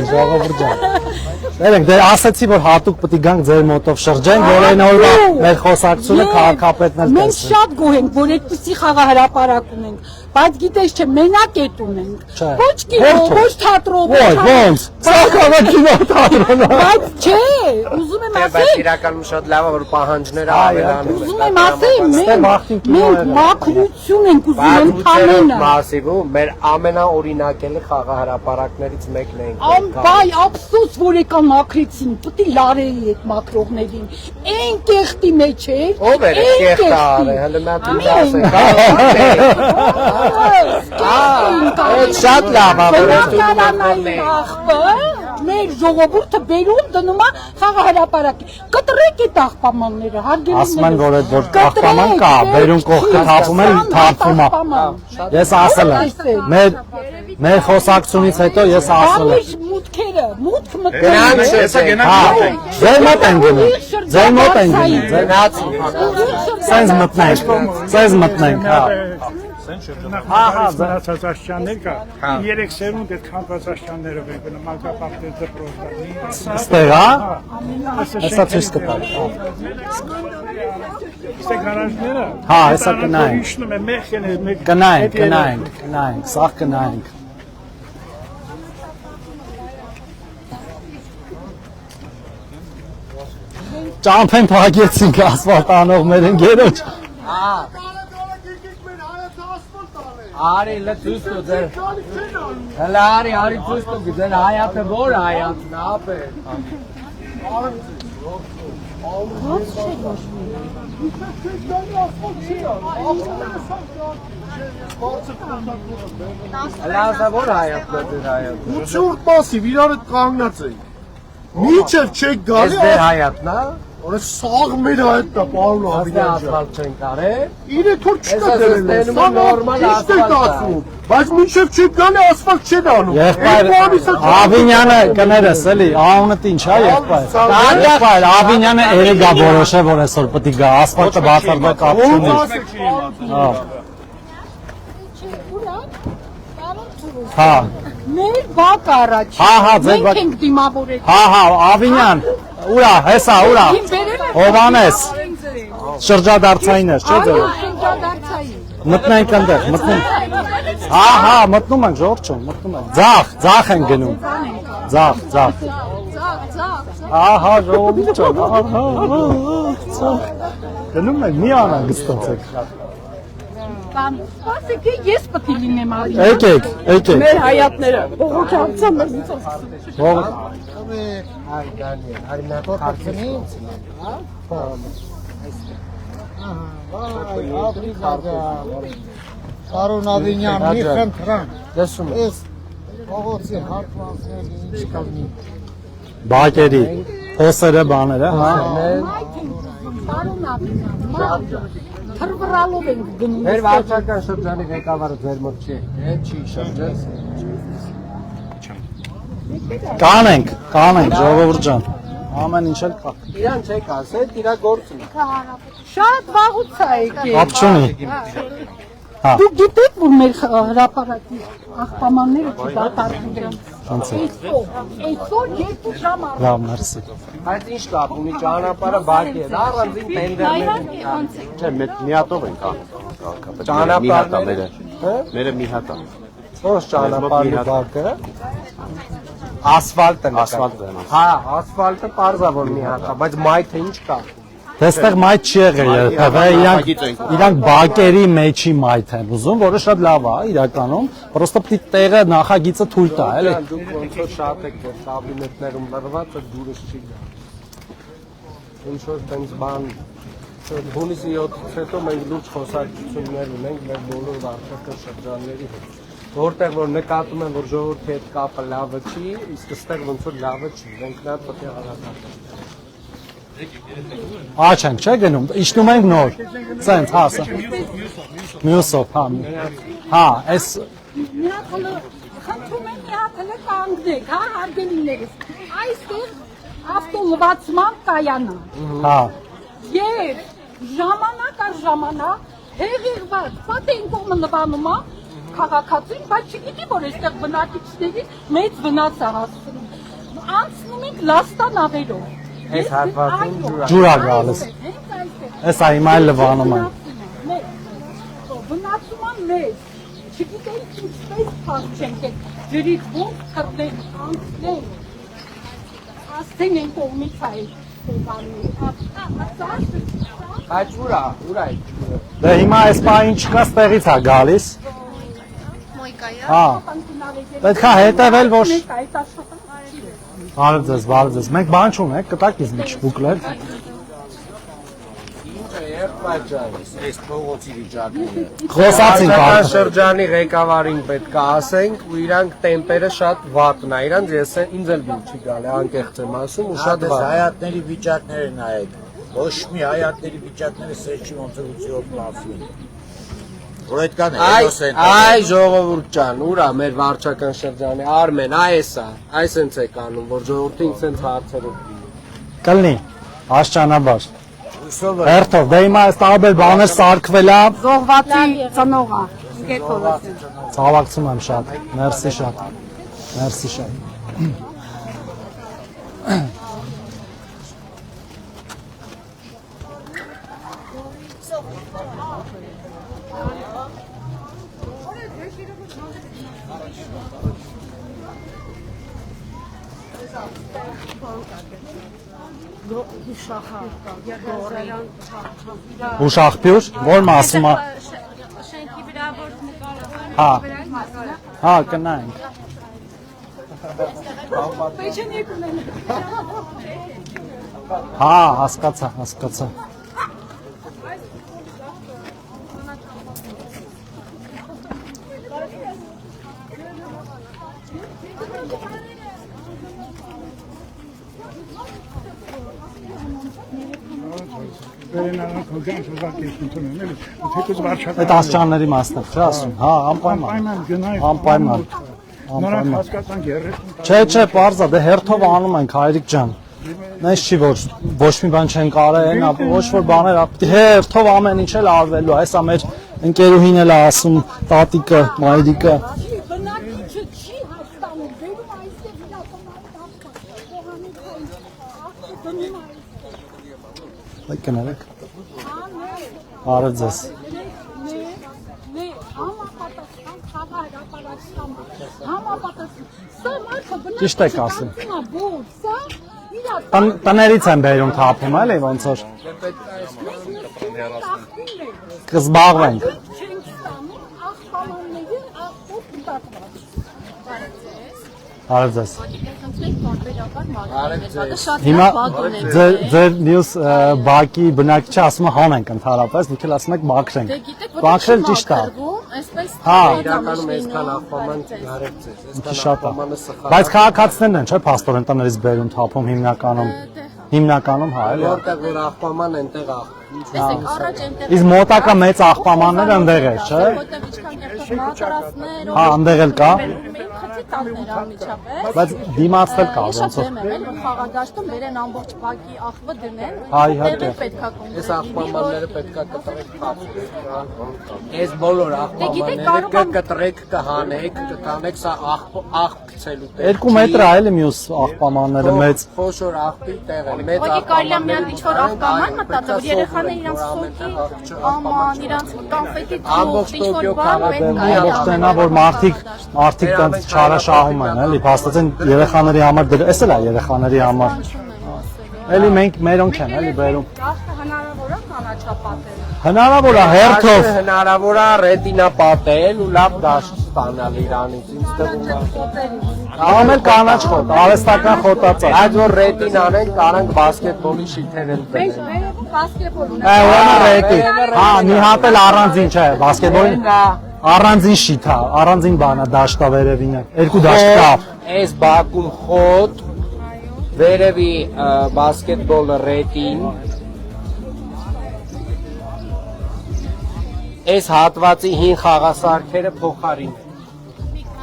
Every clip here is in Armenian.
Ժողովուրդ ջան։ Ներենք, դե ասացի, որ հատուկ պետք է գանք ձեր մոտով շրջենք, որ այն օրվա մեր խոսակցությունը քաղաքապետն էլ Մենք շատ գոհ ենք, որ այդպիսի խաղահրապարակ ունենք, բայց գիտես չէ, մենակ էդ ունենք։ Ոչ կինո, ոչ թատրոն, ոնց։ Սա քաղաքինո թատրոնն է։ Բայց չէ, ուզում եմ ասել։ Բայց իրականում շատ լավ է, որ պահանջները ավելանում են։ Ուզում եմ ասել, մենք մաքրություն ենք ուզում ընդհանրապես։ Մասիվ ու մեր ամենաօրինակելի խաղահրապարակներից մեկն ենք։ Բայ ափսոս, որ եկան մաքրեցին, պետք է լարեի այդ մաքրողներին։ Այն կեղտի մեջ էր։ Ով էր կեղտը արել, հələ մատ ինձ ասեք։ Շատ լավ է, մեր ժողովուրդը բերում դնում է խաղահրապարակի։ Կտրեք այդ աղբամանները, հարգելի։ Ասում են, որ այդ որ աղբաման կա, բերուն կողքը թափում են, թափվում է։ Ես ասել եմ, մեր խոսակցությունից հետո ես ասել եմ։ Մուտքերը, մուտք մտքերը։ Գնանք, հեսա գնանք։ Ձեր մոտ են գնում, ձեր մոտ են գնում, Գնացի։ սենց մտնենք, հա։ Քանվածաշրջաններ կա, 3 սերունդ այդ քանվածաշրջաններով են գնում, մանկապարտեզ դպրոցներ։ Ստեղ, հա։ Հեսա ցույց կտամ։ Ստեղ գարաժները։ Հա, հեսա կնայենք։ Իշնում է մեխեն է։ Կնայենք, սաղ կնայենք։ Ճամփեն փակեցինք ասֆալտանող մեր ընկերոջ։ Արի լցույց տու ձեր։ Հələ արի ցույց տու ձեր հայացը որ հայացն ապե։ Հələ ասա որ հայացն է ձեր հայացը։ Ու ցուրտ մասիվ իրար հետ կանգնած էի։ Միչև չեք գալի։ Ես ձեր հայացն է։ Օրը սաղ մեր հայտն է, պարոն Ավիլյան ջան։ Ասֆալտ չենք արել։ Իրե թոր չկա դերել։ Նորմալ ասֆալտ։ Բայց մինչև չեք գալի ասֆալտ չեն անում։ Եղբայր Ավինյանը կներես էլի, անունդ ինչ է եղբայր։ Եղբայր Ավինյանը երեգա որոշե, որ այսօր պետք է գա, ասֆալտը բացառվա կապ չունի։ Հա։ Մեր բակ առաջ։ Հա, ձեր բակ։ Մենք ենք դիմավորել։ Հա, Ավինյան, ուրա, հեսա, ուրա։ Հովանես։ Շրջադարձային ես, չէ՞ ձեր։ Շրջադարձային։ Մտնենք այնտեղ, մտնենք։ Հա, մտնում ենք, ժողովուրդ ջան, մտնում ենք։ Ձախ են գնում։ Ձախ։ Ահա, ժողովուրդ ջան, ձախ։ Գնում ենք, մի անհանգստացեք։ Սպասեք, ես պետք է լինեմ արի։ Եկեք։ Մեր հայատները, բողոքացա մեզից։ Այ Դանիել, արի նա քարտենի։ Պարոն Ավինյան, մի խնդրեմ։ Լսում եմ։ Ես փողոցի հարկվածների ինչ կլինի։ Բակերի, փոսերը, բաները, հա։ Պարոն Ավինյան, թրվռալով ենք գնում։ Մեր վարչական շրջանի ղեկավարը ձեր մոտ չի, չի շրջան։ Կանենք, ժողովուրդ ջան։ Ամեն ինչ էլ կա։ Իրան չեք ասել, իրա գործն է։ Շատ վաղուց է եկել։ Կապ չունի։ Հա։ Դուք գիտեք, որ մեր հրապարակի աղբամանները չդատարկվում են։ Ոնց է։ Այսօր 2 ժամ առ։ Լավ, մերսի։ Այդ ինչ կապ ունի ճանապարհը բակի է, առանձին տենդերներ։ Չէ, մի հատով ենք Ճանապարհները։ Մերը մի հատ է։ Ո՞ս ճանապարհի բակը։ Ասֆալտն է։ Հա, ասֆալտը parza որ մի հատ է, բայց մայթը ինչ կա։ Դեստեղ մայթ չի եղել երբևէ, իրանք բակերի մեջի մայթ են ուզում, որը շատ լավ է իրականում, պրոստը պիտի տեղը նախագիծը թույլ տա, էլի։ Դուք ոնց որ շատ եք որ կաբինետներում լրված է դուրս չի գա։ Ինչ որ տենց բան հունիսի 7-ից հետո մենք լուրջ խոսակցություններ ունենք մեր բոլոր վարչական շրջանների հետ։ Որտեղ որ նկատում են որ ժողովրդի հետ կապը լավը չի, իսկ այստեղ ոնց որ լավը չի, մենք նա պետք է հարաբերենք։ Աչ ենք, չէ՞ գնում, իջնում ենք նոր։ Սենց, հա, սա։ Մյուսով, հա, այս Մի հատ հələ խնդրում եմ մի հատ հələ կանգնեք, հա, հարգելիներս։ Այստեղ ավտոլվացման կայան է։ հա, Եվ ժամանակ առ ժամանակ հեղեղված, պատ էին կողմը նվանում է քաղաքացին, բայց չգիտի, որ այստեղ բնակիչների մեծ վնաս է հասցնում։ Անցնում ենք լաստանավերով։ Այս հատվածում Ջուր է գալիս։ Էս այ հիմա էլ լվանում են։ Վնասում է մեզ։ Չգիտենք ինչպես փախչենք այդ ջրից ոնց թռնենք, անցնենք։ Աստեն են կողմից այդ կողմանի։ Այդ ուրա է։ Դե հիմա այս պահին չկա, ստեղից է գալիս։ Հա։ Պետք է հետևել, որ Բարև ձեզ։ Մենք բան չունենք, կտակ ինձ մի շպուկլեր։ Այս փողոցի վիճակն է։ Խոսացինք արդեն։ Շրջանի ղեկավարին պետք է ասենք ու իրանք տեմպերը շատ վատն է։ Իրանք ինձ էլ դու չի գալի, անկեղծ եմ ասում ու շատ վատ։ Հայատների վիճակները նայեք։ Ոչ մի հայատների վիճակները սեչի ոնց է 8-րդ կլասում։ Որ այդքան Այ ժողովուրդ ջան, ուրա մեր վարչական շրջանի Արմեն, այս հենց է կանում, որ ժողովրդին սենց հարցերով Կլնի, աշճանաբար։ Հերթով, դե հիմա այս տարբեր բաներ սարքվել է։ Զոհվածի ծնողը։ Ցավակցում եմ շատ։ Մերսի շատ։ Ուշախբյուր, որ մասում է։ Շենքի վրա որ Հա։ Հա, կնայենք։ Հա, հասկացա։ Վերենալանք հոգան շուզակեշն ընդունում էլի, թեկուզ վարչական։ Այդ ասճանների մասն չէ ասում։ Հա, անպայման։ Նրանք հասկացանք 30 Չէ, պարզ է, դե հերթով անում ենք հայրիկ ջան։ Նես չի որ ոչ մի բան չեն կարել, ոչ որ բաներ, հերթով ամեն ինչ էլ արվելու, այսա մեր ընկերուհին էլ է ասում, տատիկը, մայրիկը։ Բնակիչը չի հաստանում, բերում այստեղ իրականացնում, Այդ կներեք։ Բարև ձեզ։ Ճիշտ եք ասում։ Տներից են բերում թափում, էլի ոնց որ կզբաղվենք։ Բարև ձեզ։ Հիմա ձեր մյուս բակի բնակիչը ասում է հանենք ընդհանրապես, դուք էլ ասում եք բաքրենք։ Բաքրել ճիշտ է։ Հա, իրականում այսքան աղբաման չարեք ձեզ։ Շատ է։ Բայց քաղաքացիներն են, չէ՞, փաստորեն տներից բերում թափում հիմնականում, հա, էլի։ Որտեղ որ աղբաման այնտեղ աղբ։ Տեսեք, առաջ այնտեղ Իսկ մոտակա մեծ աղբամանները ընդեղ է, չէ՞։ որտեղ ինչքան կերտող մատարասներ, Հա, ընդեղ էլ կա։ խցի տաններ անմիջապես։ Բայց դիմացել կա Ես ոնց շատ որ։ դեմ եմ, որ խաղադաշտում բերեն ամբողջ բակի աղբը դնեն։ Հա, իհարկե։ Պետք է Այս աղբամանները պետք է կտրեք փափուկ։ Այս բոլոր աղբամանները կկտրեք, կհանեք, կկանեք, սա աղբ գցելու տեղ։ 2 մետր է էլի մյուս աղբամանները մեծ։ Խոշոր աղբի տեղ է, մեծ Ոքի կարելի է մի հատ ինչ-որ աղբաման մտածել, որ երեխաները իրանց սոկի, աման, իրանց կանֆետի Ամբողջ թուղթ, ինչ-որ Տոկիո բան քաղաքը պետք է։ Ամբողջ տենա որ մարդիկ տենց չարաշահում են, էլի, փաստացեն երեխաների համար, էս էլ է երեխաների համար։ Էլի մենք մերոնք են, էլի բերում։ հնարավոր է կանաչապատել։ Հնարավոր է հերթով։ Հնարավոր է ռետինա պատել ու լավ դաշտ ստանալ իրանից, ինձ թվում է։ Ամեն կանաչ խոտ, արհեստական խոտածա։ Այդ որ ռետին անենք, կարանք բասկետբոլի շիթեր էլ Մենք տնենք։ վերևում բասկետբոլ ունենք։ Ուրեմն ռեդի։ Հա, մի հատ էլ առանձին չէ, բասկետբոլին առանձին շիթ է, առանձին բան է դաշտա վերևինը։ Երկու դաշտ կա։ Այս բակում խոտ, վերևի բասկետբոլ ռետին, այս հատվածի հին խաղասարքերը փոխարին։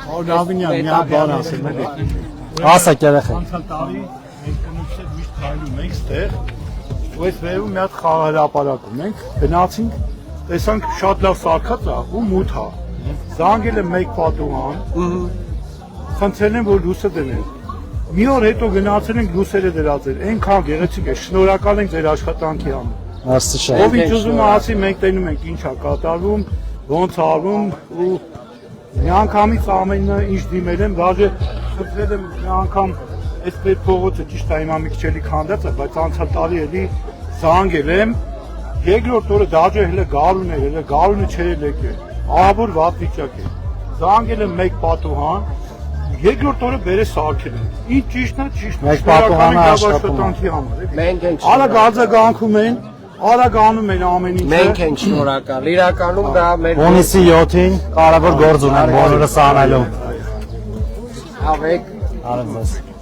Նավինյան, մի հատ բան ասեմ, էլի։ Ասեք երեխեք։ Անցյալ տարի մենք կնոջից միշտ քայլում ենք ստեղ, ու այս վերում մի հատ խաղահրապարակ ունենք, գնացինք, տեսանք շատ լավ սարքած է ու մութ է։ Զանգել եմ մեկ պատուհան, խնդրել եմ որ լույսը դնեն։ Մի օր հետո գնացել ենք լույսերը դրածել, այնքան գեղեցիկ է, շնորհակալ ենք ձեր աշխատանքի համար։ Merci շատ։ Ով ինչ ուզում է ասի, մենք տենում ենք ինչ է կատարվում, ոնց արվում ու մի անգամից ամենը ինչ դիմել եմ, դաժե խնդրել եմ մի անգամ այսպես փողոցը ճիշտ է հիմա մի քիչ էլի քանդած է, բայց անցյալ տարի էլի զանգել եմ, երկրորդ օրը դաժե հələ գարունը չէր եկել, ահավոր վատ վիճակ է։ Զանգել եմ մեկ պատուհան, երկրորդ օրը բերե սարքել եմ։ Ինչ ճիշտն է, ճիշտ։ Մեկ պատուհանը աշխատանքի համար։ Մենք ենք Արագ արձագանքում են, արագ անում են ամեն ինչը։ Մենք ենք շնորհակալ։ Իրականում դա մեր Հունիսի 7-ին կարևոր գործ ունեն բոլորս անելու։ ավեք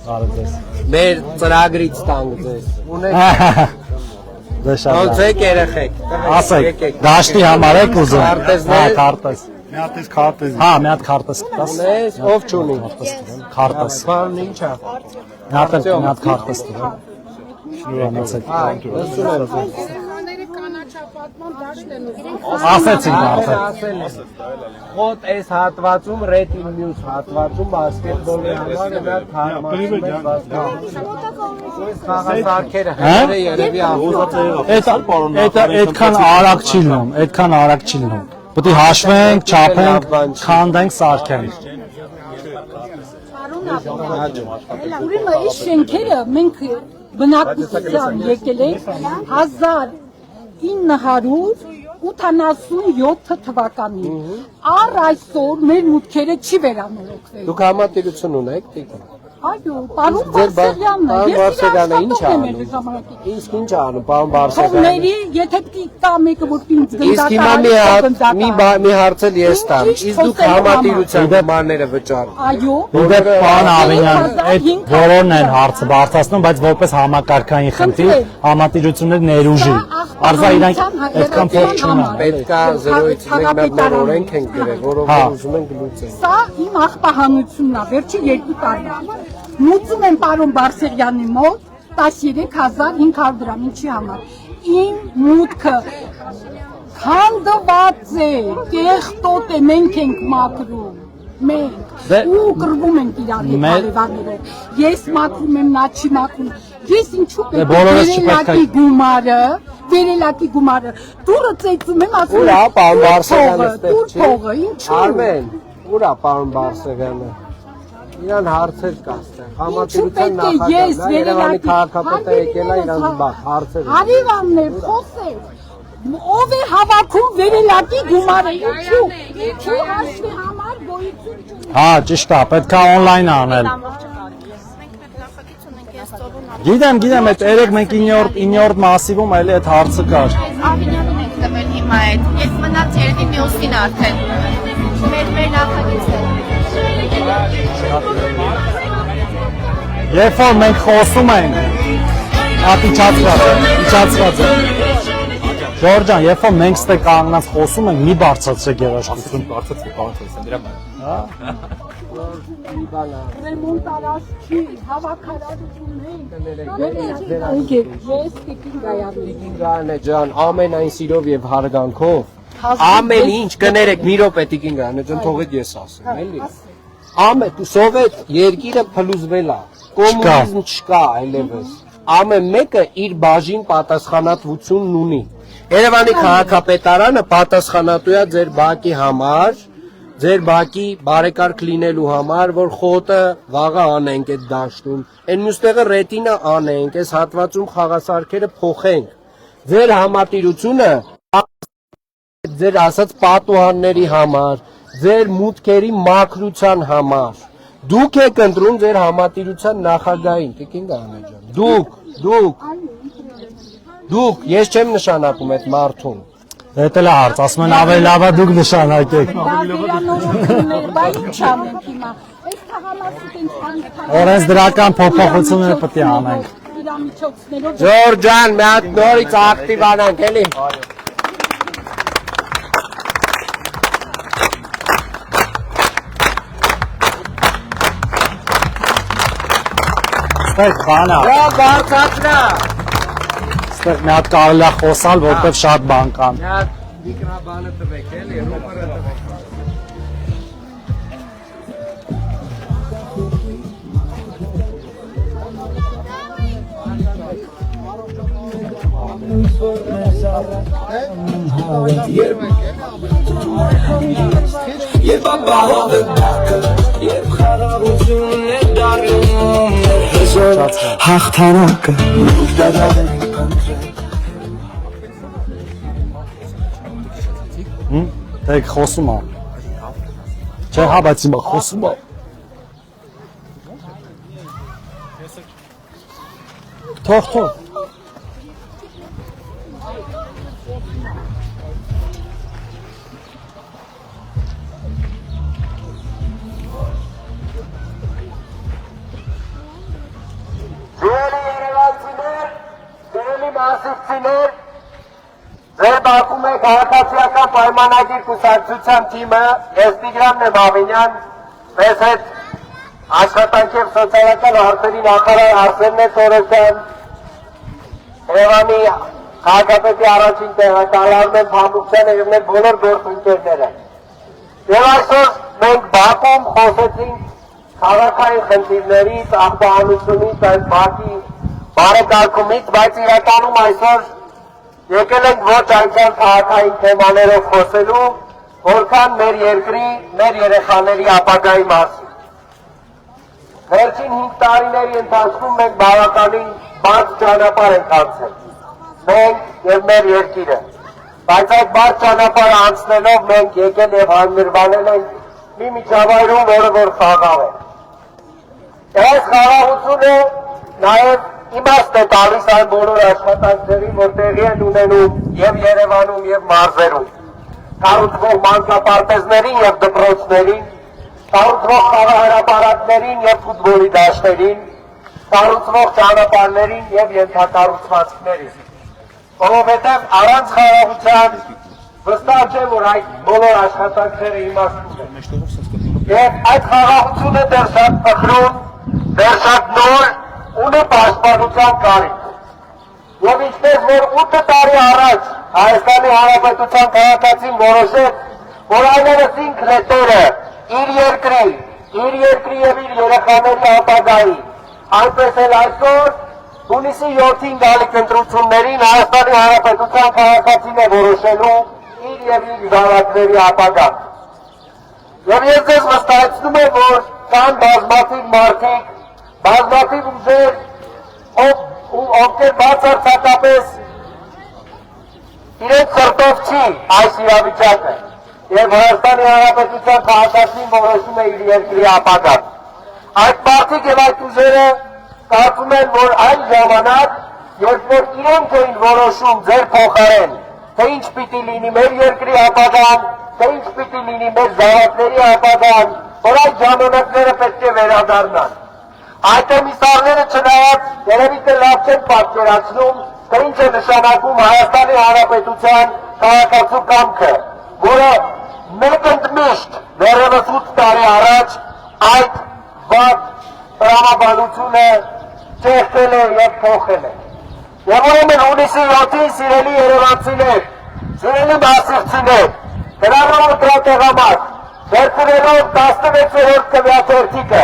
Արդ ձեզ։ մեր ծրագրից տանք ձեզ։ Ունեք Դե շատ ոնց լավ։ եք երեխեք։ Ասեք, դաշտի համար եք ուզում։ Քարտեզներ։ Քարտեզ։ Մի հատ էս քարտեզ։ Հա, մի հատ քարտեզ կտաս։ Ունես ով չունի։ Քարտեզ։ Բան ինչ է։ Մի հատ քարտեզ տվեք։ Շնորհանացեք։ Լսում եմ։ կանաչապատման դաշտ են ուզում։ Ասեցինք արդեն։ Խոտ այս հատվածում ռետին մյուս հատվածում բասկետբոլի համար նա թարմացում են խաղասարքերը հերը երևի ահուզած Այդքան արագ չի լինում, այդքան արագ չի լինում։ Պետք է հաշվենք, չափենք, քանդենք, սարքենք։ Ուրեմն այս շենքերը մենք բնակության եկել ենք 1987 թվականին։ Առ այսօր մեր մուտքերը չի վերանորոգվել։ Դուք համատիրություն ունեք տիկին։ Այո, պարոն Բարսեղյանն է։ Պարոն Բարսեղյանը ինչ է անում։ ժամանակի։ Իսկ ինչ անում, պարոն Բարսեղյանը։ Խոհների, եթե կա մեկը որ ինձ Իսկ հիմա մի հարց էլ ես տամ։ Իսկ դուք համատիրության գումարները վճարում։ Այո։ Դուք պարոն Ավենյան, այդ բոլորն են հարցը բարձրացնում, բայց որպես համակարգային խնդիր համատիրությունները ներուժի։ Արզա իրանք այդքան փող չունեն։ Պետք է 0-ից 1 մեր օրենք են գրել, որովհետև ուզում են գլուծել։ Սա իմ աղբահանությունն է, վերջի 2 տարի։ Նույնիսկ են պարոն Բարսեղյանի մոտ 13500 դրամ, ինչի համար։ Իմ մուտքը քանդված է, կեղտոտ է, մենք ենք մաքրում։ Մենք ու կռվում ենք իրար հետ հարևաններով։ Ես մաքրում եմ, նա չի մաքրում։ Ես ինչու պետք է վերելակի գումարը, դուրը ծեծում եմ, ասում Ուրա, պարոն Բարսեղյանը ստեղ չի։ փողը, ինչու։ Արմեն, ուրա պարոն Բարսեղյանը։ Իրան հարցեր կա ստեղ։ Համատիրության նախագահն է, Երևանի քաղաքապետը եկել է իրան հարցեր։ Հարևաններ, խոսեր։ Ով է հավաքում վերելակի գումարը, ինչու հաշվի համար գոյություն չունի։ Հա, ճիշտ է, պետք է on-line անել։ Գիտեմ, այդ երեք մենք 9-րդ մասիվում այլի այդ հարցը կար։ Ավինյանին ենք տվել հիմա այդ։ Ես մնաց երևի մյուսին արդեն։ Մեր նախագիծ է։ Երբ որ մենք խոսում ենք, իջացված է։ Ժորժան, երբ որ մենք ստե կանգնած խոսում ենք, մի բարձրացրեք երաշխություն։ Բարձրացրեք, բարձրացրեք, դրա համար։ Ռեմոնտ արած չի, հավաքարարություն ենք։ Ես տիկին գայանին։ Գայանե ջան, ամենայն սիրով եւ հարգանքով ամեն ինչ կներեք մի րոպե տիկին Գայանե ջան, թողեք ես ասեմ, էլի։ Սովետ երկիրը փլուզվել է, կոմունիզմ չկա այլևս։ Ամեն մեկը իր բաժին պատասխանատվությունն ունի։ Երևանի քաղաքապետարանը պատասխանատու է ձեր բակի համար, ձեր բակի բարեկարգ լինելու համար, որ խոտը վաղը անենք այդ դաշտում, այն մյուստեղը ռետինը անենք, այս հատվածում խաղասարքերը փոխենք։ Ձեր համատիրությունը ձեր ասած պատուհանների համար, ձեր մուտքերի մաքրության համար։ Դուք եք ընտրում ձեր համատիրության նախագահին, տիկին Գայանե ջան։ Դուք, ես չեմ նշանակում այդ մարդուն։ Դա էլ է հարց, ասում են ավելի լավ է դուք նշանակեք։ Բա ինչ անենք հիմա։ Այս թաղամասը տենց Օրենսդրական փոփոխությունները պետք է անենք։ իրամիջոցներով Ժորժ ջան, մի հատ նորից ակտիվ անանք, էլի։ Ստեղ բանա։ Բարձրացրա։ Ստեղ մի հատ կարելի է խոսալ, որտեղ շատ բան կան։ Միկրոբանը տվեք, էլի, ռոպերը տվեք։ Եվ ապահով է բակը, և խարավությունն է դարում մեր հզոր հաղթանակը Մենք դադար ենք պնդրել Դեք խոսում ա Չէ հա բայց իմա խոսում ա Թող Ձերի երևանցիներ, ձերի մասիվցիներ, ձեր բակում է քաղաքացիական պայմանագիր կուսակցության թիմը, ես Տիգրան Նեմավինյան, մեզ հետ աշխատանք և սոցիալական հարցերի նախարար Արսեն Սորոսյան, Երևանի քաղաքապետի առաջին տեղակալ Արմեն Փամուկյանը և մեր բոլոր գործընկերները։ Եվ այսօր մենք բակում խոսեցինք քաղաքային խնդիրներից, աղբահանությունից, այս բակի բարեկարգումից, բայց իրականում այսօր եկել ենք ոչ այնքան քաղաքային թեմաներով խոսելու, որքան մեր երկրի, մեր երեխաների ապագայի մասին։ Վերջին 5 տարիների ընթացքում մենք բավականին բաց ճանապարհ ենք անցել։ Մենք եւ մեր երկիրը։ Բայց այդ բաց ճանապարհը անցնելով մենք եկել եւ հարմարվել ենք մի միջավայրում, որը որ խաղաղ է։ Այս խաղաղությունը նաեւ իմաստ է տալիս այն բոլոր աշխատանքներին, որ տեղի են ունենում եւ Երևանում եւ մարզերում։ Կառուցվող մանկապարտեզներին եւ դպրոցներին, կառուցվող խաղահրապարակներին եւ ֆուտբոլի դաշտերին, կառուցվող ճանապարհներին եւ ենթակառուցվածքներին։ Որովհետեւ առանց խաղաղության վստահ չէ, որ այդ բոլոր աշխատանքները իմաստ ունեն։ Եվ այդ խաղաղությունը դեռ շատ փխրուն, դեռ շատ նոր ունի պաշտպանության կարիք։ Եվ ինչպես որ 8 տարի առաջ Հայաստանի Հանրապետության քաղաքացին որոշեց, որ այլևս ինքն է տերը իր երկրի եւ իր երեխաների ապագայի, այնպես էլ այսօր հունիսի 7-ին գալիք ընտրություններին Հայաստանի Հանրապետության քաղաքացին է որոշելու իր եւ իր զավակների ապագան։ Եվ ես ձեզ վստահեցնում եմ, որ կան բազմաթիվ մարդիկ, բազմաթիվ ուժեր, ովքեր բացարձակապես իրենց սրտով չի այս իրավիճակը, եւ Հայաստանի Հանրապետության քաղաքացին որոշում է իր երկրի ապագան։ Այդ մարդիկ եւ այդ ուժերը կարծում են, որ այն ժամանակ, երբ որ իրենք էին որոշում ձեր փոխարեն, թե ինչ պիտի լինի մեր երկրի ապագան, թե ինչ պիտի լինի մեր զավակների ապագան, որ այդ ժամանակները պետք է վերադառնան։ Այդ էմիսարները չնայած երևի թե լավ չեն պատկերացնում, թե ինչ է նշանակում Հայաստանի Հանրապետության քաղաքացու կամքը, որը մեկ ընդմիշտ դեռևս 8 տարի առաջ այդ վատ տրամաբանությունը ճեղքել է եւ փոխել է։ Եվ ուրեմն հունիսի 7-ին սիրելի երևանցիներ, սիրելի մասիվցիներ, դրանով տրատեղամաս, վերցնելով 16-րդ քվեաթերթիկը,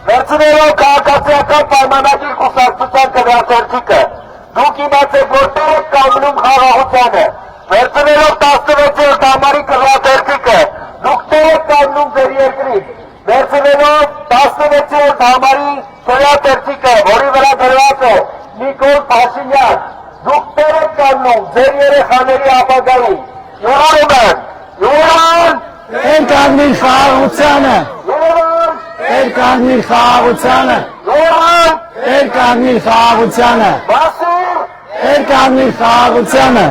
վերցնելով քաղաքացիական պայմանագիր կուսակցության քվեաթերթիկը, դուք իմացեք, որ տեղ եք կանգնում խաղաղությանը, վերցնելով 16-րդ համարի քվեաթերթիկը, դուք տեղ եք կանգնում ձեր երկրին, վերցնելով 16-րդ համարի քվեաթերթիկը, որի վրա գրված է Նիկոլ Փաշինյան, դուք տեղ եք կանգնում ձեր երեխաների ապագային։ Երևան, Էր կանգնիր խաղաղությանը։ Էր կանգնիր խաղաղությանը։ Էր կանգնիր խաղաղությանը։ Էր կանգնիր խաղաղությանը։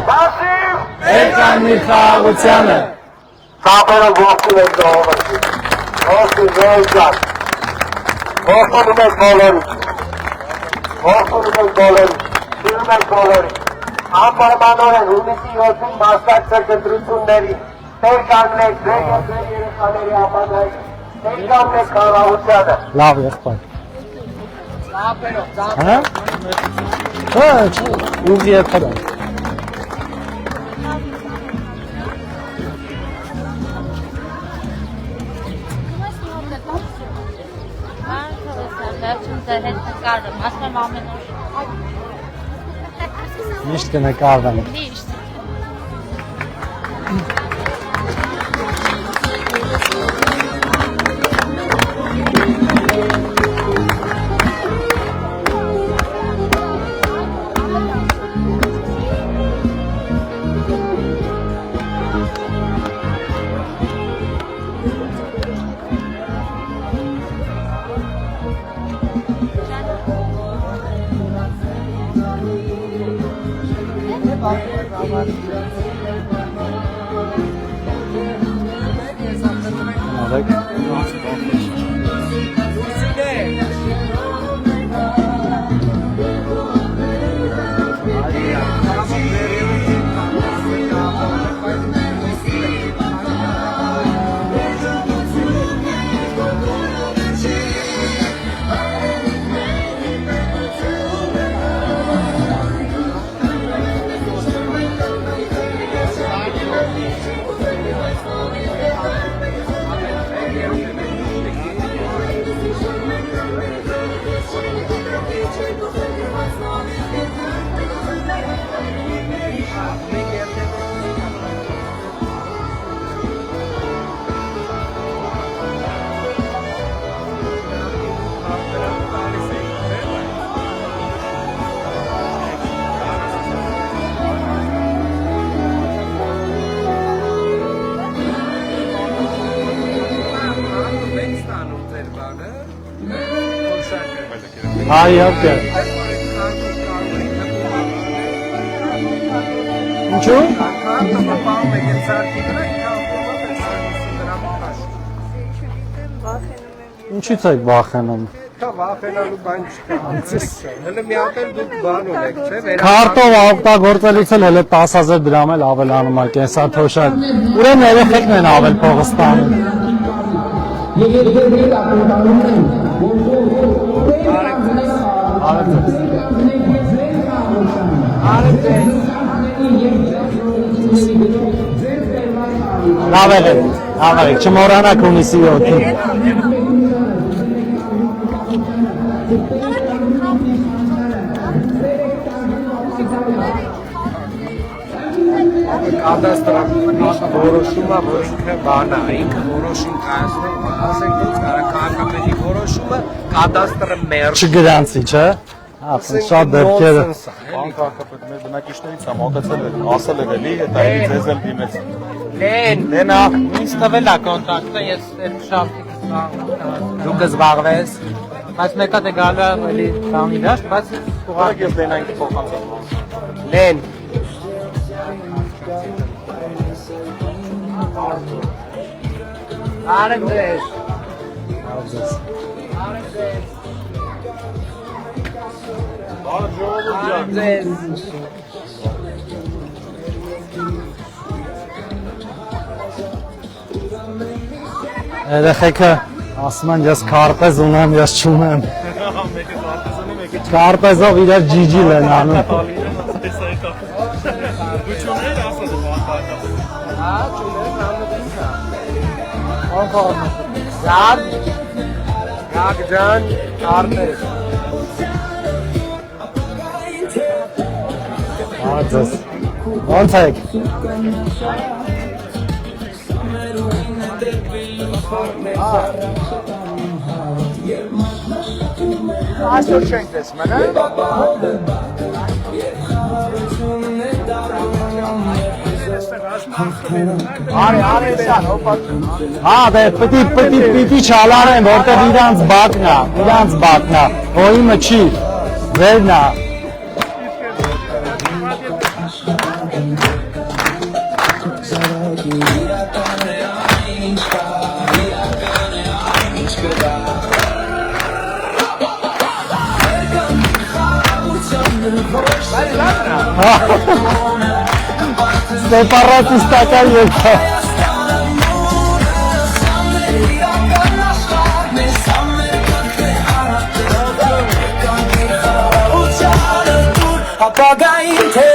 Էր կանգնիր խաղաղությանը։ Կապերը ողջունում եք ժողովրդին։ Ողջունում եք բոլորին։ Ողջունում եք բոլորին։ Սիրում եք բոլորին։ Անպայմանորեն հունիսի 7-ին մասնակցեք ընտրություններին։ Տեր կանգնեք ձեր եւ ձեր երեխաների ապագային։ Տեր կանգնեք խաղաղությանը։ Լավ եղբայր։ Հա? Ոչ, ուղի է փոքր։ հետ նկարում, ասում եմ ամեն օր։ Միշտ կնկարվեմ։ Միշտ։ Հայ իհարկե։ Ինչու՞։ Ինչի՞ց եք վախենում։ Դա վախենալու բան չկա։ Հələ մի հատ էլ դուք բան ունեք, չէ՞։ Քարտով օգտագործելուց էլ հələ 10000 դրամ էլ ավելանում է կենսաթոշակ։ Ուրեմն երեխեքն են ավել փողը ստանում։ Լավ եղեք, չմոռանաք հունիսի 7-ին։ Կադաստրան որոշումը ոչ թե բան է, ինքը որոշում կայացնում, ասենք ոնց կարա քաղաքապետի որոշումը կադաստրը մեր Չգրանցի, չէ՞։ Շատ դեպքերը։ Բան քաղաքապետ մեր բնակիչներից է մոտեցել էր, ասել էր էլի, հետո այլ ձեզ էլ դիմեցին։ Լենա, Ինձ տվել է կոնտրակտը, ես այդ շաբթի դու կզբաղվես։ բայց մեկը դե գալու է էլի տանի դաշտ, բայց Ուղղակի ես Լենային կփոխանցեմ։ Լեն Արեք ձեզ։ Արեք ձեզ։ Երեխեքը ասում են ես քարտեզ ունեմ, ես չունեմ։ Քարտեզով իրար ջիջիլ են անում։ Գագ ջան, արնես։ Արձես։ Ոնց եք։ Այսօր չենք տեսնում, հա՞։ Արի սան, հոպա։ Հա, դե պիտի չալարեն, որտեղ իրանց բակն է, հոյիմը չի, վերն է։ Սեպարատիստական եկա։ Ապագային թե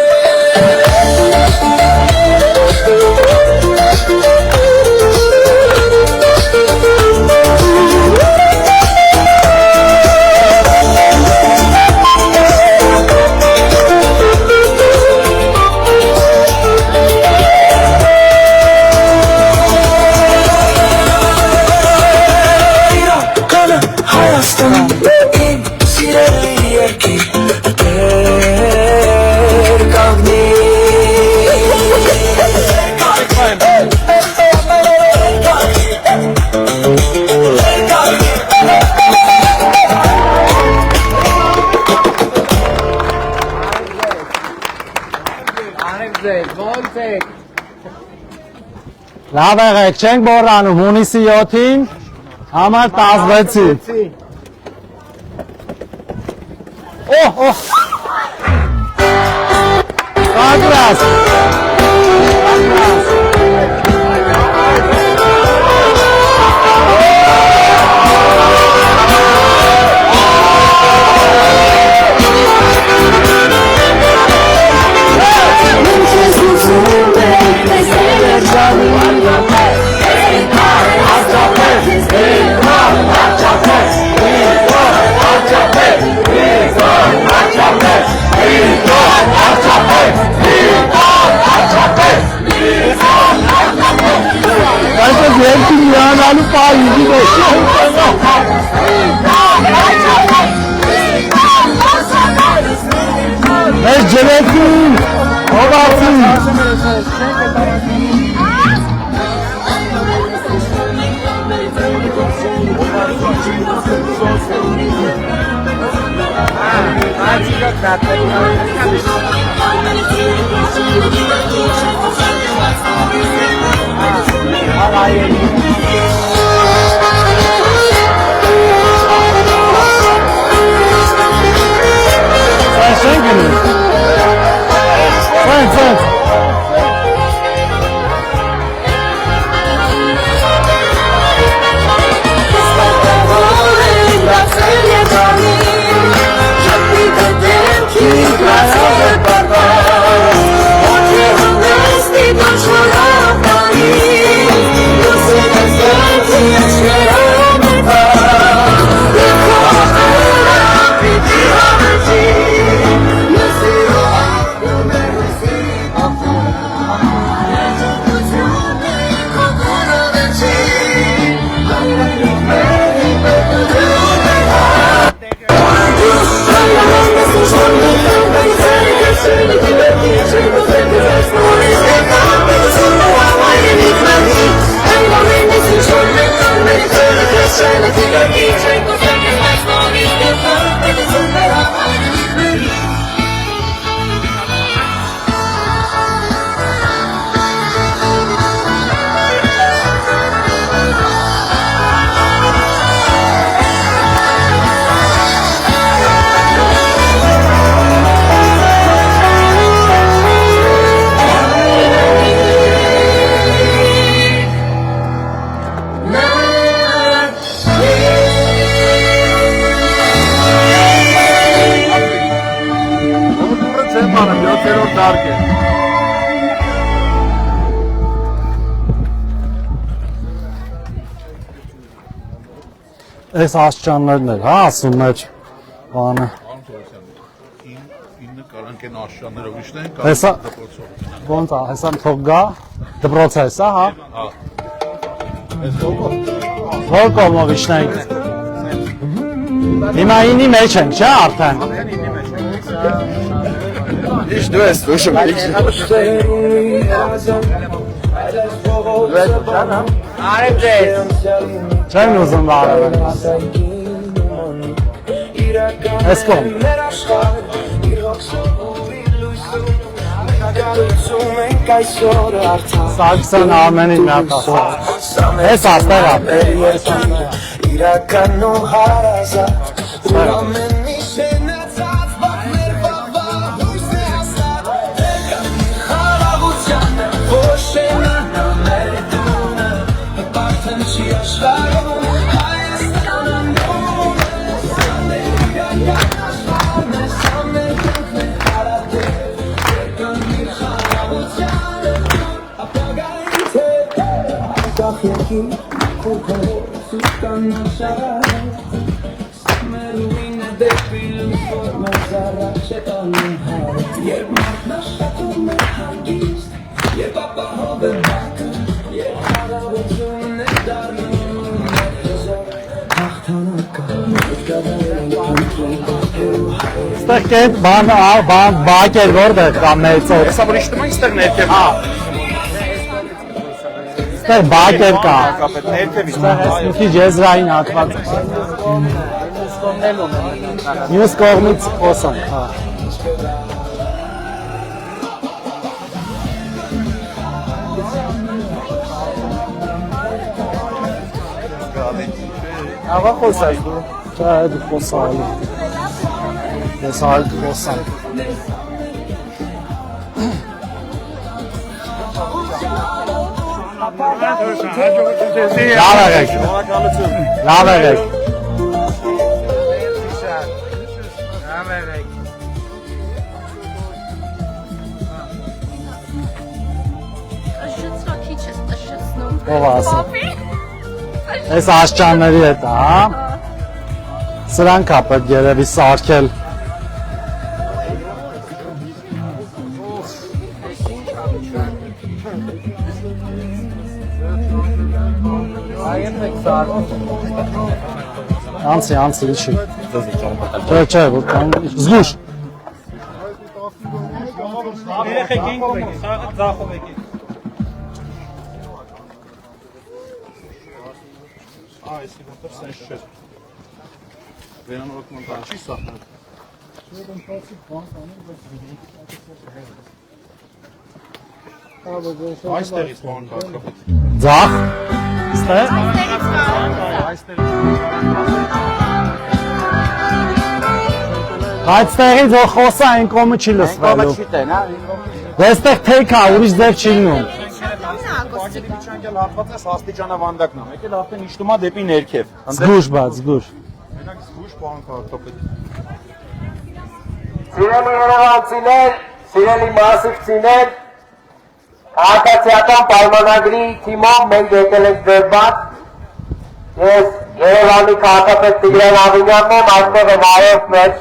Լավ եղեք, չենք մոռանում հունիսի 7-ին համար 16-ին։ Օհ։ Կագրաս։ Yananı payı Ne cebettin, obatın. Այս աշճաններն էր, հա, ասում էր բանը։ Ինը կարանք են աշճաններով իշնեն, Հեսա, ոնց է, հեսա թող գա, դպրոց է, սա, հա։ Որ կողմով իշնենք։ Հիմա ինի մեջ ենք, չէ, արդեն։ Իշ դու ես, ուշում, Արև ձեզ։ Չեմ ուզում բարևել։ Ես կողմ։ Սարգսյան Արմենին մի հատ ասա։ Ես աստեղ ա։ Իրականում հարազատ ու ամեն մի շենացած բաղներ բաղվաղ հույս է ասատ Եկան մի խաղաղությանը որ շենանա մեր տունը հպարթն չի աշխարհում Հայաստանը նոմ է Սաներ իրական աշխարհն է Սաներ կնքն է հարատեր Եկան մի խաղաղությանը ապագային թե Անկախ երկիր քուրքավոր Սուտան նաշարար Սամերուին է դեպիլ Որ մեզ առաջ է տանում հար Երբ մարդն աշխատում է հանգիստ Երբ ապահով է բակը Երբ հարավություն է դարնում Մեր հզոր հաղթանակը Ստեղ կետ բակ էր որտեղ կա մեծով։ Հեսա որ իշտում ենք ստեղ ներքև։ Ստեղ բակ էր կա։ Կապետ ներքև Մի քիչ եզրային հատված։ Մյուս կողմից խոսանք, հա։ Աղա խոսած դու։ Չէ, դու խոսալու։ Ես այլ խոսամ։ Լավ եղեք։ Լավ եղեք։ Ով ասա։ Այս աշճանների հետ, հա։ Սրանք է պետք երևի սարքել։ Անցի, իչի։ Չէ, որ կան զգուշ։ Երեխեք ենք եկեք, ձախով եկեք։ Այս դեպքում սենց չէ։ Վերանորոգում կան չի սահման։ Այստեղից բան կա։ Ձախ։ Ստեղ։ Այստեղից որ խոսա այն կողմը չի լսվելու։ Այստեղ թեք է, ուրիշ ձև չի լինում։ Դիպիչանկյալ հատվածես աստիճանավանդակն է, եկել արդեն իջնում է դեպի ներքև։ Զգուշ բաց, զգուշ։ Մենակ զգուշ բան քաղաքապետ։ Սիրելի երևանցիներ, սիրելի մասիվցիներ, քաղաքացիական պայմանագրի թիմով մենք եկել ենք Դերբան։ Ես Երևանի քաղաքապետ Տիգրան Ավինյանն եմ, այստեղ եմ այով մեր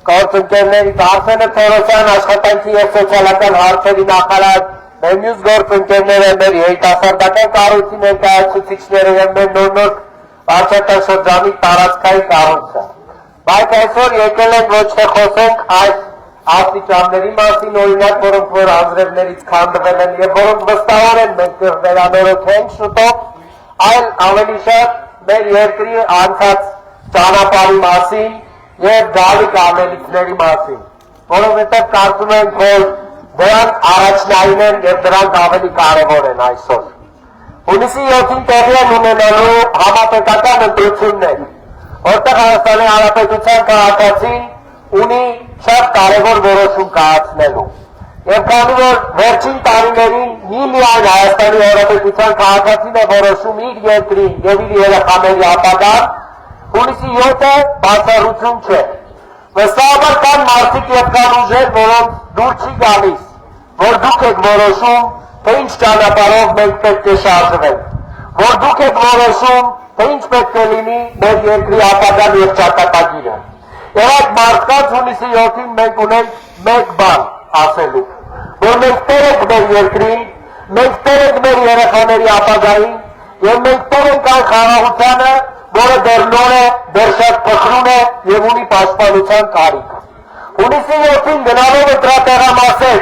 գործընկերներից Արսենը Թորոսյան, աշխատանքի և սոցիալական հարցերի նախարար, մեր մյուս գործընկերները, մեր երիտասարդական կառույցի ներկայացուցիչները և մեր նոր վարչական շրջանի տարածքային կառույցը։ Բայց այսօր եկել ենք ոչ թե խոսենք այս աստիճանների մասին, օրինակ, որոնք որ անձրևներից քանդվել են և որոնք վստահորեն մենք վերանորոգենք շուտով, այլ ավելի շատ մեր երկրի անցած ճանապարհի մասին և գալիք ամենիքների մասին, որովհետև կարծում ենք, որ դրանք առաջնային են և դրանք ավելի կարևոր են այսօր։ Հունիսի 7-ին տեղի են ունենալու համապետական ընտրություններ, որտեղ Հայաստանի Հանրապետության քաղաքացին ունի շատ կարևոր որոշում կայացնելու։ Եվ քանի որ վերջին տարիներին մի միայն Հայաստանի Հանրապետության քաղաքացին է որոշում իր երկրի և իր երեխաների ապագան, հունիսի 7-ը բացառություն չէ։ Վստահաբար կան մարդիկ և կան ուժեր, որոնց դուր չի գալիս, որ դուք եք որոշում, թե ինչ ճանապարհով մենք պետք է շարժվենք, որ դուք եք որոշում, թե ինչ պետք է լինի մեր երկրի ապագան և ճակատագիրը։ Եվ այդ մարդկանց հունիսի 7-ին մենք ունենք մեկ բան ասելու, որ մենք տեր ենք մեր երկրին, մենք տեր ենք մեր երեխաների ապագային և մենք տեր ենք այն խաղաղությանը, որը դեռ նոր է, դեռ շատ փխրուն է և ունի պաշտպանության կարիք։ Հունիսի 7-ին գնալով ընտրատեղամասեր,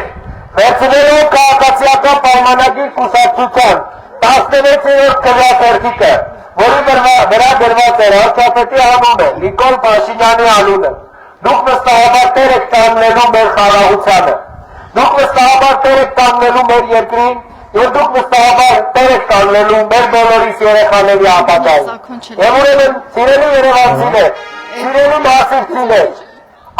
վերցնելով քաղաքացիական պայմանագիր կուսակցության 16-րդ քվեաթերթիկը, որի վրա գրված էր վարչապետի անունը, Նիկոլ Փաշինյանի անունը, դուք վստահաբար տեր եք կանգնելու մեր խաղաղությանը, դուք վստահաբար տեր եք կանգնելու մեր երկրին և դուք վստահաբար տեր եք կանգնելու մեր բոլորիս երեխաների ապագային։ Եվ ուրեմն սիրելի երևանցիներ, սիրելի մասիվցիներ,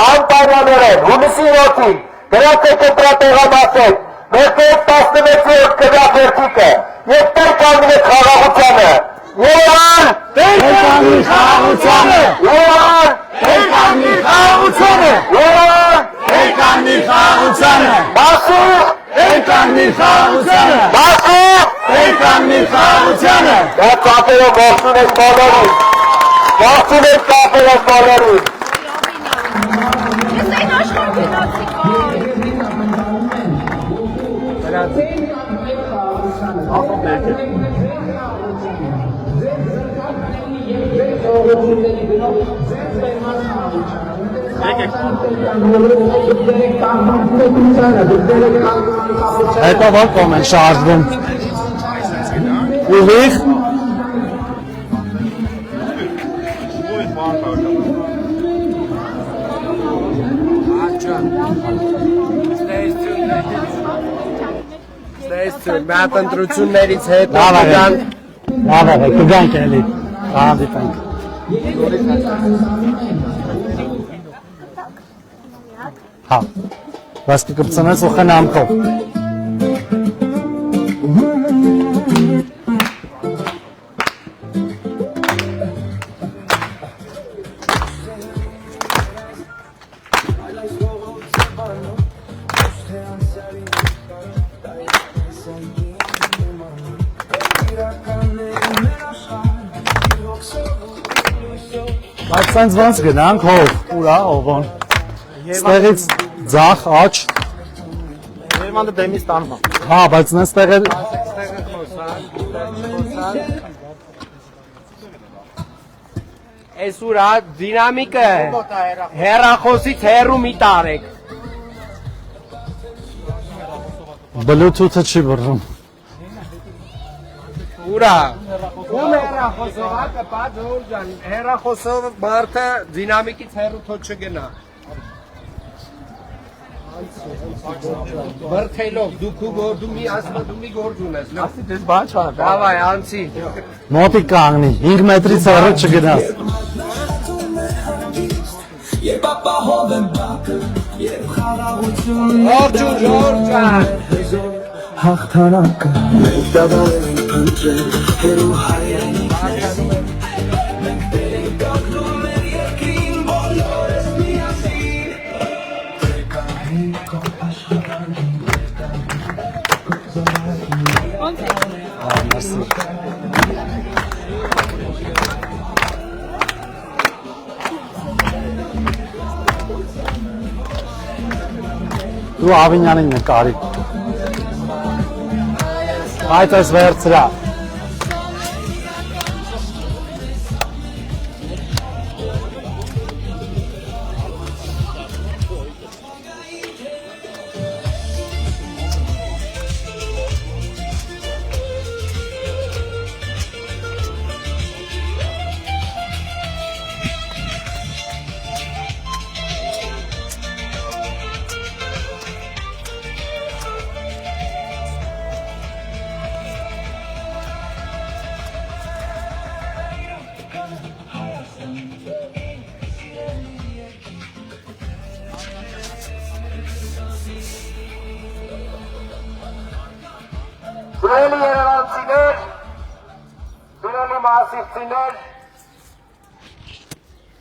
անպայմանորեն հունիսի 7-ին գրացեք ընտրատեղամասեր, վերցրեք 16-րդ քվեաթերթիկը և տեր կանգնեք խաղաղությանը։ Երևան, տեր կանգնի խաղաղությանը։ Երևան, տեր կանգնի խաղաղությանը։ Երևան, տեր կանգնի խաղաղությանը։ Մասիվ, տեր կանգնի խաղաղությանը։ Մասիվ, տեր կանգնի խաղաղությանը։ Դա կապերով ողջուն եք բոլորին։ Ողջուն եք կապերով բոլորին։ Ես այն աշխարհ գնացի Հետո որ կողմ են շարժվում։ Ուղիղ։ Մատ ընտրություններից հետ Լավ եղեք, կգանք էլի, հանդիպենք։ Հա, բայց կկպցնես ու խնամքով։ Բայց սենց ոնց գնանք հով, ուրա ովոն, ստեղից ձախ, աչ, Երևանը դեմից տանում է։ հա, բայց նես տեղել, Այս ուրա դինամիկը հեռախոսից հեռու մի տարեք։ Bluetooth-ը չի բռնում։ Ուրա, ում հեռախոսով հակը պատժոր ջան, հեռախոսով մարդը դինամիկից հեռու թոչ չգնա։ Բրթելով, դու մի ասմա դու մի գործ ունես, ասի դες բան չա, դավայ, անցի։ Մոտի կանգնի, 5 մետրից հեռու չգնաս։ Երբ ապահով եմ բակը, երբ խաղաղություն Ժորջան հաղթանակը մենք դադարել ենք փնտրել հերու հայրենի մենք տերենք ակնում մեր երկրին բոլորս միասին Տեկային կոմ աշխարհին Դու Ավինյանին նկարի։ Այդ այս վերցրա։ Սիրելի երևանցիներ, սիրելի մասիվցիներ,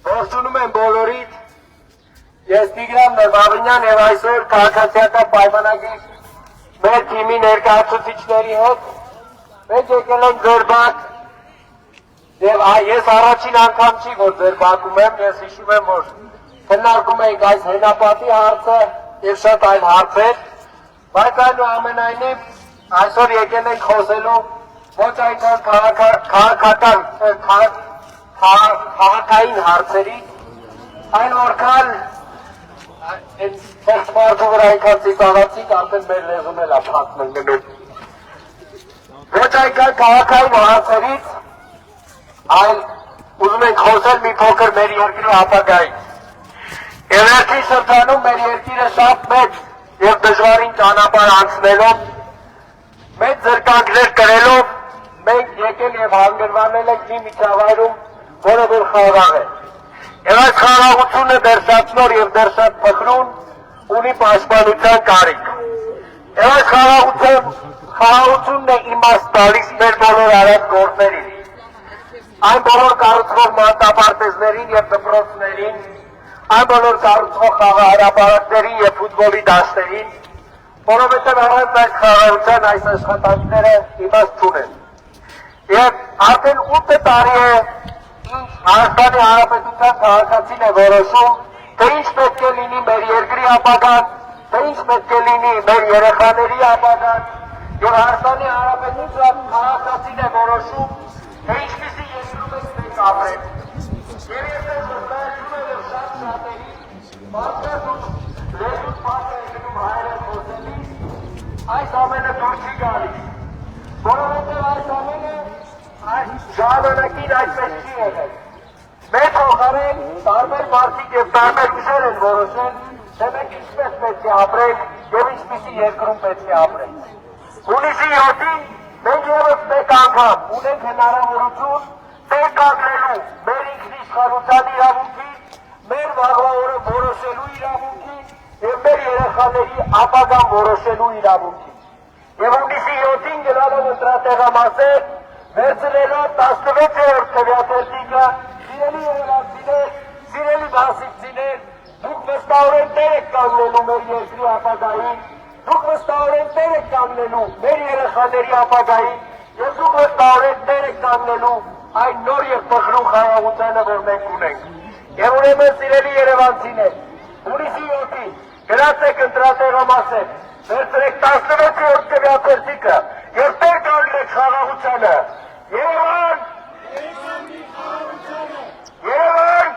ողջունում եմ բոլորիդ, ես Տիգրան Ավինյան և այսօր քաղաքացիական պայմանագիր մեր թիմի ներկայացուցիչների հետ մենք եկել ենք ձեր բակ և ես առաջին անգամ չի, որ ձեր բակում եմ, ես հիշում եմ, որ քննարկում ենք այս հենապատի հարցը և շատ այլ հարցեր, բայց այնուամենայնիվ այսօր եկել ենք խոսելու ոչ այնքան քաղաքային հարցերի, այն որքան այս մարդու վրա այնքան ծիծաղացիք, արդեն մեր լեզուն էլ է փակ մնգնում։ Ոչ այնքան քաղաքային հարցերից, այլ ուզում ենք խոսել մի փոքր մեր երկրի ապագայից։ Եվ երկրի շրջանում մեր երկիրը շատ մեծ և դժվարին ճանապարհ անցնելով մեծ զրկանքներ կրելով մենք եկել և հանգրվանել ենք մի միջավայրում, որը որ խաղաղ է։ Եվ այս խաղաղությունը դեռ շատ նոր և դեռ շատ փխրուն ունի պաշտպանության կարիք։ Եվ այս խաղաղությունն է իմաստ տալիս մեր բոլոր արած գործերին։ Այն բոլոր կառուցվող մանտապարտեզներին և դպրոցներին, այն բոլոր կառուցվող խաղահրապարակներին և ֆուտբոլի դաշտերին, որովհետև առանց այս խաղաղության այս աշխատանքները իմաստ չունեն։ Եվ արդեն 8 տարի է Հայաստանի Հանրապետության քաղաքացին է որոշում, թե ինչ պետք է լինի մեր երկրի ապագան, թե ինչ պետք է լինի մեր երեխաների ապագան, և Հայաստանի Հանրապետության քաղաքացին է որոշում, թե ինչպիսի երկրում ենք մենք ապրենք։ Եվ ես ես վստահեցնում եմ և շատ շատերի, մարդկանց լեզուս պարտ է գնում հայերեն խոսելիս, այս ամենը դուր չի գալիս, որովհետև այս ամենը ժամանակին այդպես չի եղել։ Մեր փոխարեն տարբեր մարդիկ և տարբեր ուժեր են որոշել, թե մենք ինչպես պետք է ապրենք և ինչպիսի երկրում պետք է ապրենք։ Հունիսի 7-ին մենք ևս մեկ անգամ ունենք հնարավորություն տեղ կանգնելու մեր ինքնի երեխաների ապագան որոշելու իրավունքին։ Եվ հունիսի 7-ին գնալով ընտրատեղամասեր, վերցնելով 16-րդ քվեաթերթիկը, սիրելի երևանցիներ, սիրելի բասիկցիներ, դուք վստահորեն տեր եք կանգնելու մեր երկրի ապագային, դուք վստահորեն տեր եք կանգնելու մեր երեխաների ապագային, եւ դուք վստահորեն տեր եք կանգնելու այն նոր եւ փխրուն խաղաղությանը, որ մենք ունենք։ Եվ ուրեմն սիրելի երևանցիներ, հունիսի 7-ին գնացեք ընտրատեղամասեր, վերցրեք 16-րդ քվեաթերթիկը եւ տեր կանգնեք խաղաղությանը։ Երևան! Երևան!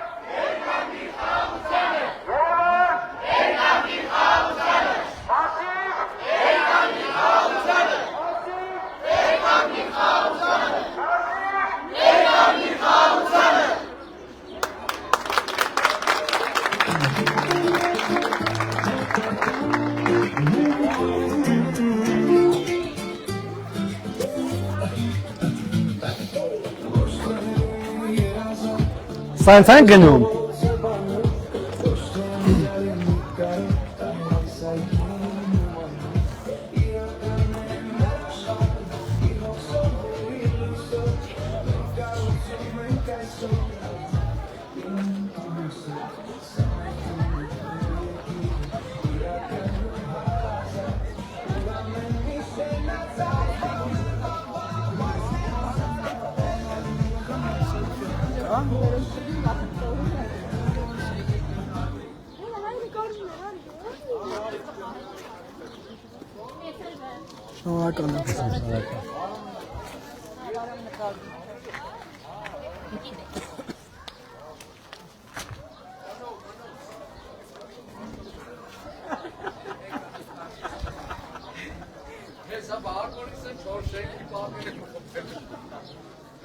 Սայնց են գնում։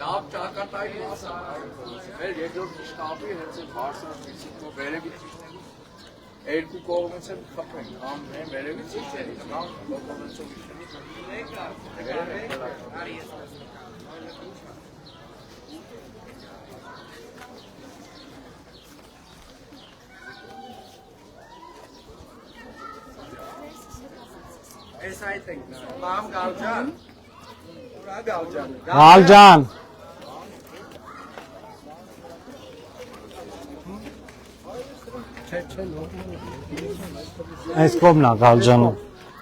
Լավ ճակատային մասը մեր երկրորդ շտաբի հենց այդ հարցը վերևից երկու կողմից էլ խփենք, կամ վերևից իջերի, կամ կողմոցով Այս այդ ենք, մամ Գալջան, ուրա Գալջան, Գալջան։ Այս կողմն է Գալջանը։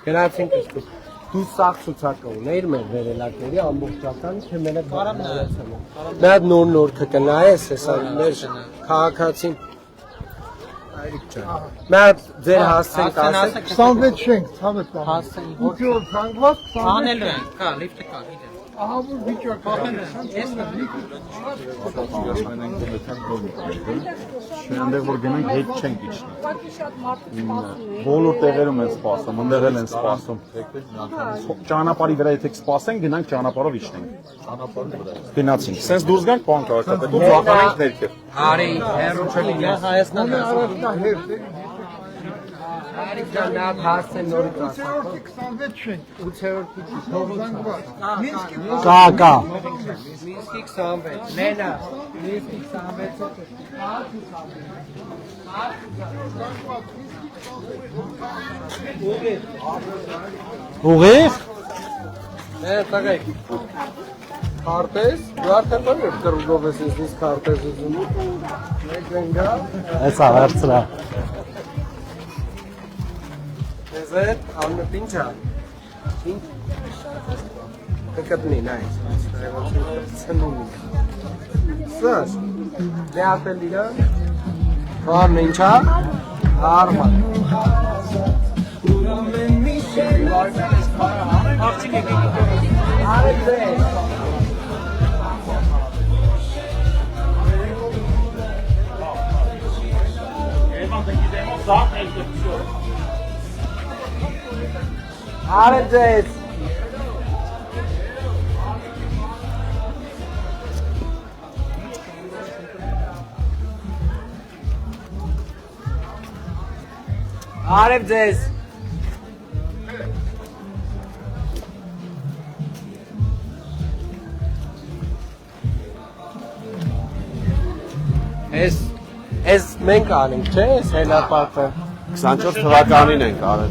Գնացինք այսպես, դու սաղ ցուցակը ունեիր մեր վերելակների ամբողջական, թե մենակ բարամնացանը։ Նա նոր կտնայես, հեսա մեր քաղաքացին Այրիկ ջան։ Մենք ձեր հասցենք ասել 26 շենք, ցավետ բան։ Հասցենք։ 8-րդ թանգված, Անելու են, կա, լիֆտը կա, գիտեմ։ Ահա որ վիճակը։ Այնտեղ որ գնանք հետ չենք իջնի։ Բոլոր տեղերում են սպասում, այնտեղ են սպասում։ Ճանապարհի վրա եթե սպասեն, գնանք ճանապարհով իջնենք։ Ճանապարհի վրա։ Գնացինք։ Սենց դուրս գանք բան քաղաքապետը, ծախանենք ներքև։ Արի, հերո չլինի, Հայաստանը։ Այրիկ ջան, նա հասցեն նորից ասա։ 26 շենք։ 8-րդի թողոց։ Կա։ Մինսկի 26, Լենա, Մինսկի 26։ Ուղիղ։ Տղեկ։ Քարտեզ, դու արդեն բան ես կրուգով ես ինձ քարտեզ ուզում։ Մեկ ընկա։ Էսա վերցրա։ Ձեզ աննը պինչա։ Ինչ։ Կկտնի, նայս։ Ցնումի։ Սաս։ Դե ապել իրան։ Կարն ինչա։ Արմա։ Արեք դե։ Arădeți! Arădeți! Es մենք անենք, չէ՞, այս հելապատը։ 24 թվականին ենք արել,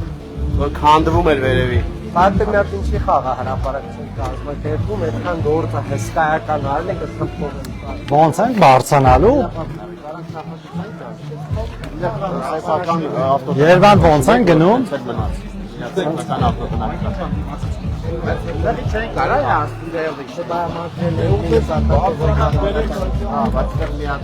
որ քանդվում էր վերևի։ Պատը մի հատ ինչի խաղա հրապարակություն կազմակերպում, այդքան գործը հսկայական արել եք սփոփում։ Ոնց ենք բարձանալու։ Երևան ոնց են գնում։ Տեխնիկան ավտոտնական։ Դեռ չեն կարա ասել շտա մատնել է ու սա բայց մի հատ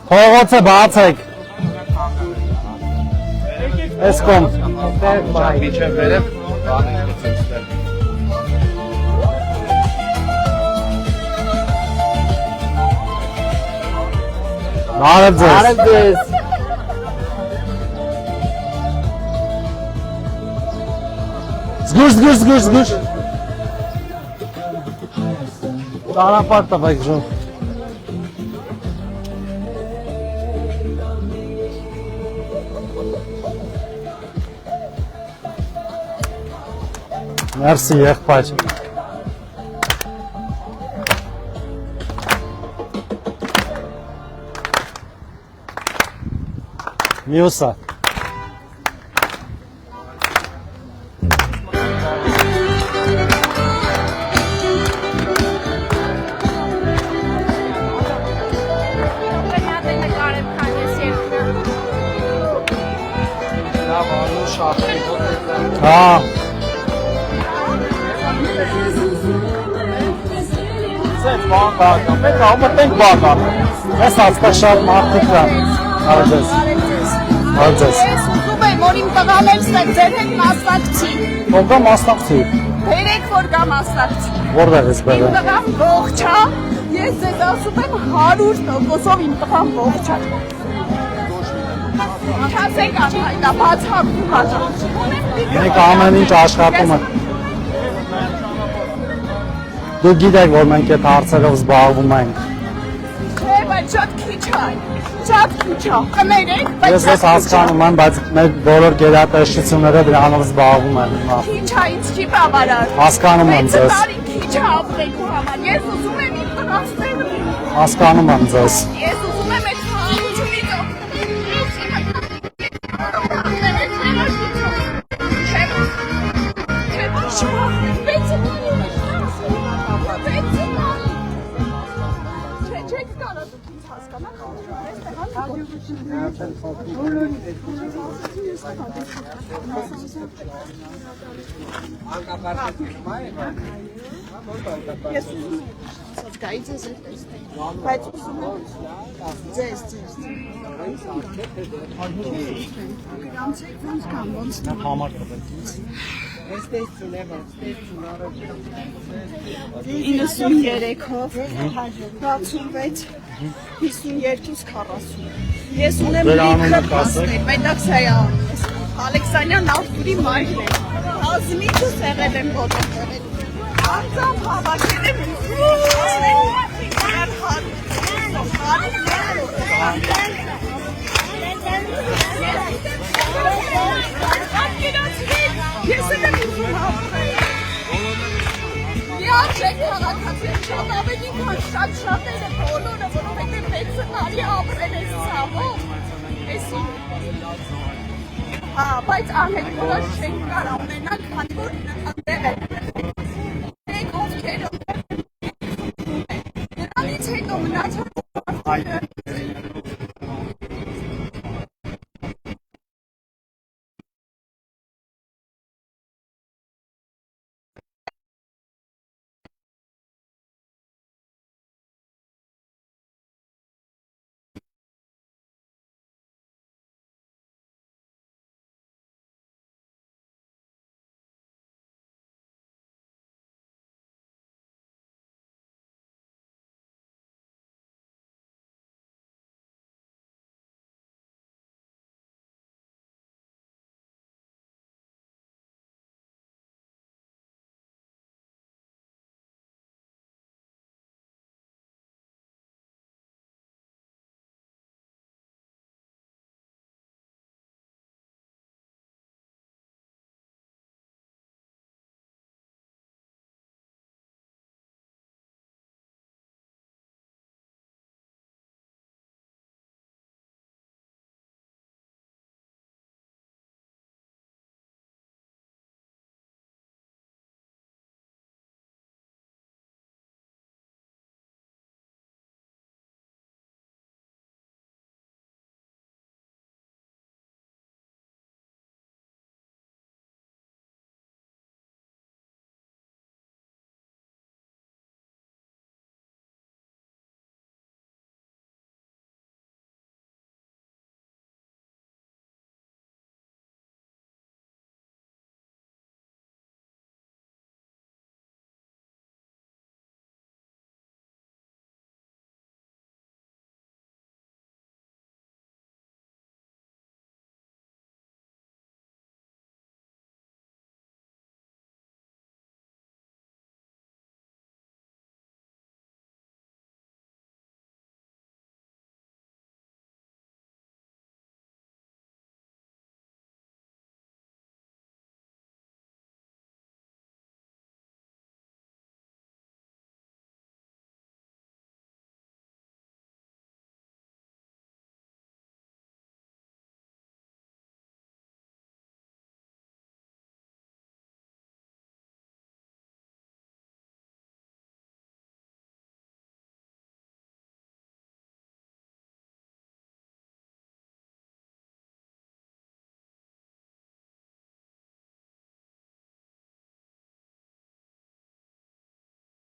Փողոցը բացեք։ Այս կողմ։ Միջև վերև բաներ գցել։ Բարև ձեզ։ Բարև ձեզ։ Զգուշ։ Ճանապարհ տվեք ժո։ Մերսի եղբայր։ Մյուսը։ Հա։ Սենց բան կա, մենք ամտենք բան կա։ Ես աստղաշատ մարդիկ կան։ Արժես։ Արժես։ Ես ուզում եմ, որ իմ տղան էլ ձեր հետ մասնակցի։ Որ գա մասնակցի։ Բերեք, որ գա մասնակցի։ Որտեղ ես բերել։ Իմ տղան ողջ է, ես ձեզ ասում եմ 100%-ով իմ տղան ողջ է։ Չասեք անհայտա, բաց հապում աժա։ Մենք ամեն ինչ աշխատում ենք։ Դու գիտեք, որ մենք այդ հարցերով զբաղվում ենք։ Չէ, բայց շատ քիչ է, շատ քիչ է։ Կներեք, բայց Ես հասկանում եմ, բայց մեր բոլոր գերատեսչությունները դրանով զբաղվում են։ քիչ է, ինձ չի բավարար։ Հասկանում եմ ձեզ։ Քիչ է ապրելու համար։ Ես ուզում եմ իմ տղաս վերցնել։ Հասկանում եմ ձեզ։ Ես ուզում եմ այդ խաղությունից Ես ուզում եմ սոցկայի ձեզ հետ տեսնել, բայց ուզում եմ ձեզ ոնց կամ ոնց Համար տվեք ինձ։ 93-ով 66 52 40 Ես ունեմ լիքը փաստեր, մետաքսայան Ալեքսանյան Արտուրի մայրն է Ազնիցս եղել եմ ոտոքերել Անձամբ հավաքել եմ Ես եմ ուզում ապրել Միաչեք քաղաքացին շատ ավելի քան շատ-շատերը բոլորը, որովհետև մեծը տարի ապրել է սաղով Էսի Բայց անհետ որոշ չենք կարող ունենալ, քանի որ տեղ է